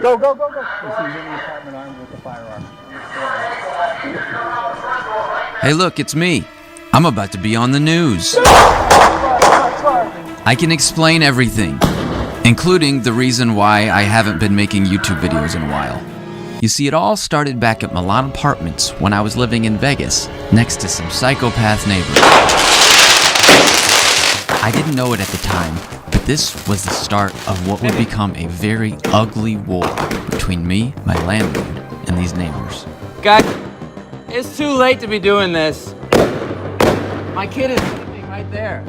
Go, go, go, go. He's in the apartment armed with the firearm. Hey look, it's me. I'm about to be on the news. I can explain everything, including the reason why I haven't been making YouTube videos in a while. You see, it all started back at Milan Apartments when I was living in Vegas, next to some psychopath neighbors. I didn't know it at the time, but this was the start of what would become a very ugly war between me, my landlord, and these neighbors. Guys, it's too late to be doing this. My kid is sleeping right there.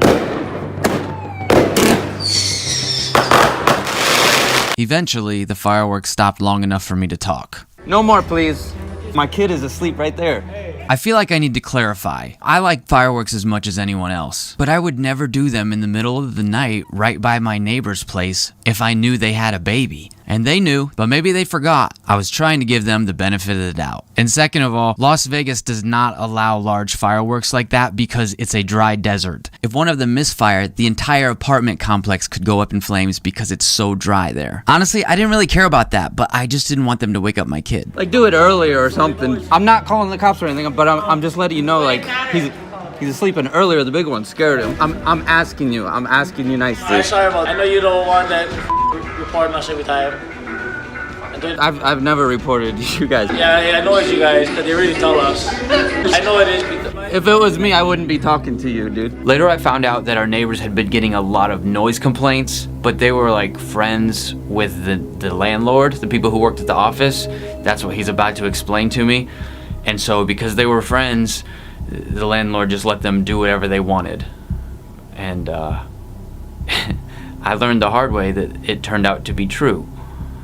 Eventually, the fireworks stopped long enough for me to talk. No more, please. My kid is asleep right there. I feel like I need to clarify. I like fireworks as much as anyone else, but I would never do them in the middle of the night right by my neighbor's place if I knew they had a baby. And they knew, but maybe they forgot. I was trying to give them the benefit of the doubt. And second of all, Las Vegas does not allow large fireworks like that because it's a dry desert. If one of them misfired, the entire apartment complex could go up in flames because it's so dry there. Honestly, I didn't really care about that, but I just didn't want them to wake up my kid. Like, do it earlier or something. I'm not calling the cops or anything, but I'm just letting you know, like, he's sleeping earlier. The big one scared him. I'm asking you nicely. I'm sorry about that. I know you don't want that reporting us every time. I've never reported you guys. Yeah, I know it's you guys, because they really tell us. I know it is. If it was me, I wouldn't be talking to you, dude. Later I found out that our neighbors had been getting a lot of noise complaints, but they were like friends with the landlord, the people who worked at the office. That's what he's about to explain to me. And so because they were friends, the landlord just let them do whatever they wanted. And I learned the hard way that it turned out to be true.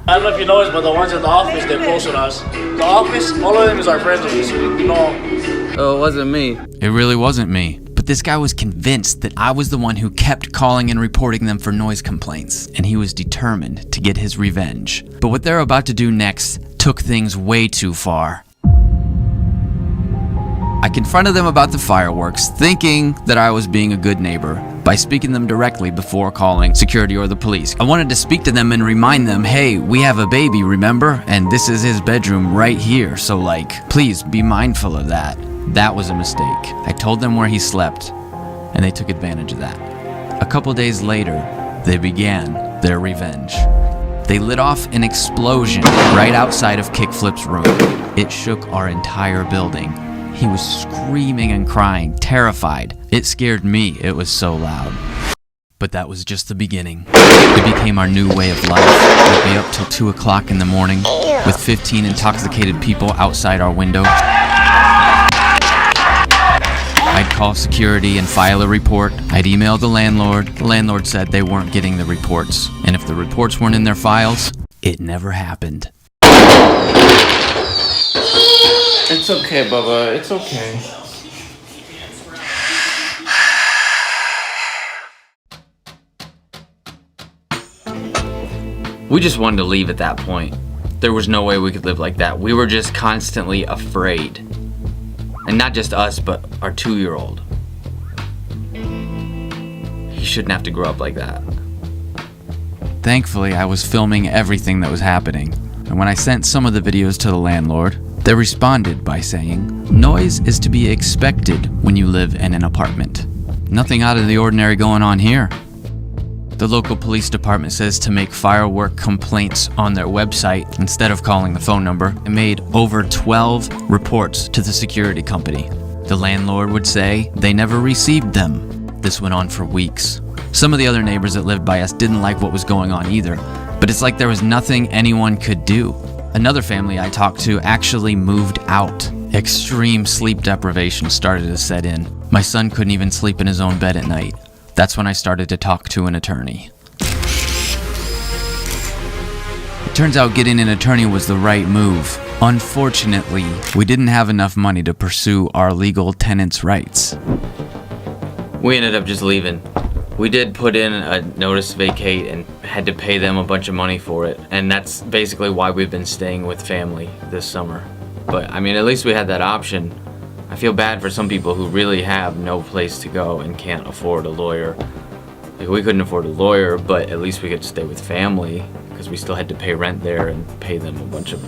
I don't know if you know this, but the ones in the office, they're close with us. The office, all of them is our friends with us, so we know. Oh, it wasn't me. It really wasn't me. But this guy was convinced that I was the one who kept calling and reporting them for noise complaints, and he was determined to get his revenge. But what they're about to do next took things way too far. I confronted them about the fireworks, thinking that I was being a good neighbor by speaking to them directly before calling security or the police. I wanted to speak to them and remind them, hey, we have a baby, remember? And this is his bedroom right here, so like, please be mindful of that. That was a mistake. I told them where he slept, and they took advantage of that. A couple days later, they began their revenge. They lit off an explosion right outside of Kickflip's room. It shook our entire building. He was screaming and crying, terrified. It scared me, it was so loud. But that was just the beginning. It became our new way of life. We'd be up till 2 o'clock in the morning with 15 intoxicated people outside our window. I'd call security and file a report. I'd email the landlord. The landlord said they weren't getting the reports. And if the reports weren't in their files, it never happened. It's okay, Bubba. It's okay. We just wanted to leave at that point. There was no way we could live like that. We were just constantly afraid. And not just us, but our 2-year-old. He shouldn't have to grow up like that. Thankfully, I was filming everything that was happening. And when I sent some of the videos to the landlord, they responded by saying, noise is to be expected when you live in an apartment. Nothing out of the ordinary going on here. The local police department says to make firework complaints on their website instead of calling the phone number. It made over 12 reports to the security company. The landlord would say they never received them. This went on for weeks. Some of the other neighbors that lived by us didn't like what was going on either, but it's like there was nothing anyone could do. Another family I talked to actually moved out. Extreme sleep deprivation started to set in. My son couldn't even sleep in his own bed at night. That's when I started to talk to an attorney. It turns out getting an attorney was the right move. Unfortunately, we didn't have enough money to pursue our legal tenants' rights. We ended up just leaving. We did put in a notice to vacate and had to pay them a bunch of money for it. And that's basically why we've been staying with family this summer. But I mean, at least we had that option. I feel bad for some people who really have no place to go and can't afford a lawyer. Like, we couldn't afford a lawyer, but at least we could stay with family. because we still had to pay rent there and pay them a bunch of,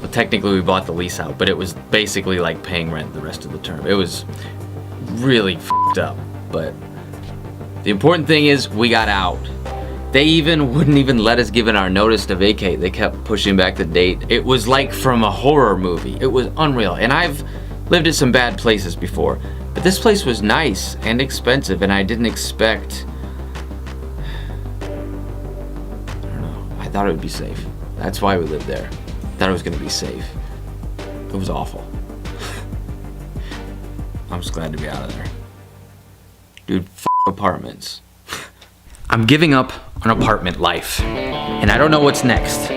well, technically we bought the lease out, but it was basically like paying rent the rest of the term. It was really f***ed up, but the important thing is we got out. They even wouldn't even let us give in our notice to vacate. They kept pushing back the date. It was like from a horror movie. It was unreal. And I've lived at some bad places before, but this place was nice and expensive, and I didn't expect, I don't know, I thought it would be safe. That's why we lived there. Thought it was gonna be safe. It was awful. I'm just glad to be out of there. Dude, f*** apartments. I'm giving up on apartment life, and I don't know what's next.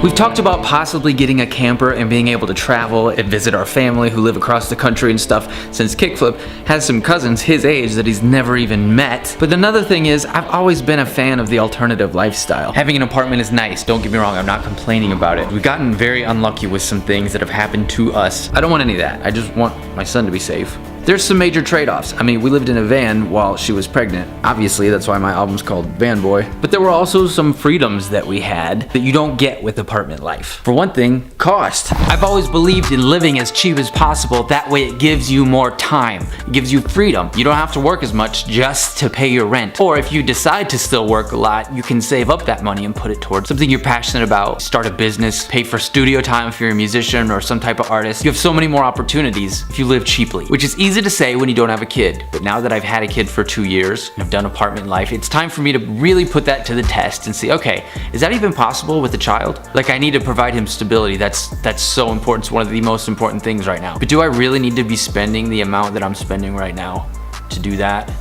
We've talked about possibly getting a camper and being able to travel and visit our family who live across the country and stuff, since Kickflip has some cousins his age that he's never even met. But another thing is, I've always been a fan of the alternative lifestyle. Having an apartment is nice, don't get me wrong, I'm not complaining about it. We've gotten very unlucky with some things that have happened to us. I don't want any of that, I just want my son to be safe. There's some major trade-offs. I mean, we lived in a van while she was pregnant. Obviously, that's why my album's called Van Boy. But there were also some freedoms that we had that you don't get with apartment life. For one thing, cost. I've always believed in living as cheap as possible. That way it gives you more time. It gives you freedom. You don't have to work as much just to pay your rent. Or if you decide to still work a lot, you can save up that money and put it towards something you're passionate about. Start a business, pay for studio time if you're a musician or some type of artist. You have so many more opportunities if you live cheaply, which is easy to say when you don't have a kid. But now that I've had a kid for 2 years and I've done apartment life, it's time for me to really put that to the test and see, okay, is that even possible with a child? Like, I need to provide him stability. That's so important. It's one of the most important things right now. But do I really need to be spending the amount that I'm spending right now to do that?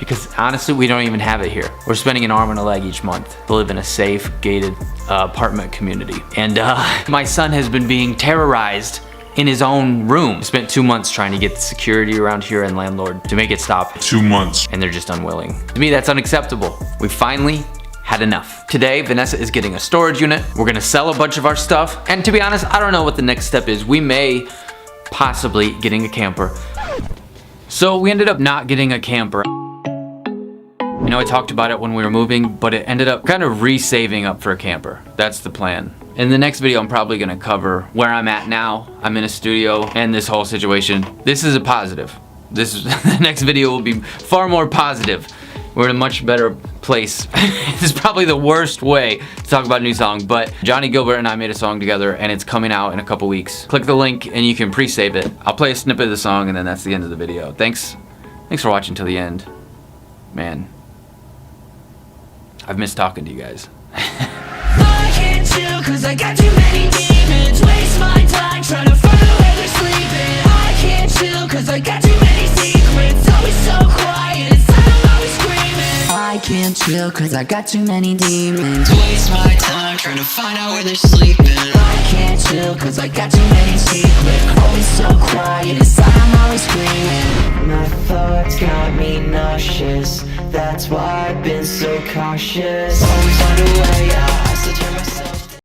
Because honestly, we don't even have it here. We're spending an arm and a leg each month to live in a safe, gated apartment community. And my son has been being terrorized in his own room. Spent 2 months trying to get the security around here and Landlord to make it stop. 2 months. And they're just unwilling. To me, that's unacceptable. We finally had enough. Today, Vanessa is getting a storage unit. We're gonna sell a bunch of our stuff. And to be honest, I don't know what the next step is. We may possibly getting a camper. So we ended up not getting a camper. You know, I talked about it when we were moving, but it ended up kind of re-saving up for a camper. That's the plan. In the next video, I'm probably gonna cover where I'm at now. I'm in a studio and this whole situation. This is a positive. The next video will be far more positive. We're in a much better place. This is probably the worst way to talk about a new song, but Johnny Gilbert and I made a song together and it's coming out in a couple weeks. Click the link and you can pre-save it. I'll play a snippet of the song and then that's the end of the video. Thanks for watching till the end. Man, I've missed talking to you guys. I can't chill cause I got too many demons. Waste my time trying to find out where they're sleeping. I can't chill cause I got too many secrets. Always so quiet, inside I'm always screaming. I can't chill cause I got too many demons. Waste my time trying to find out where they're sleeping. I can't chill cause I got too many secrets. Always so quiet, inside I'm always screaming. My thoughts got me nauseous. That's why I've been so cautious. Always on the way out.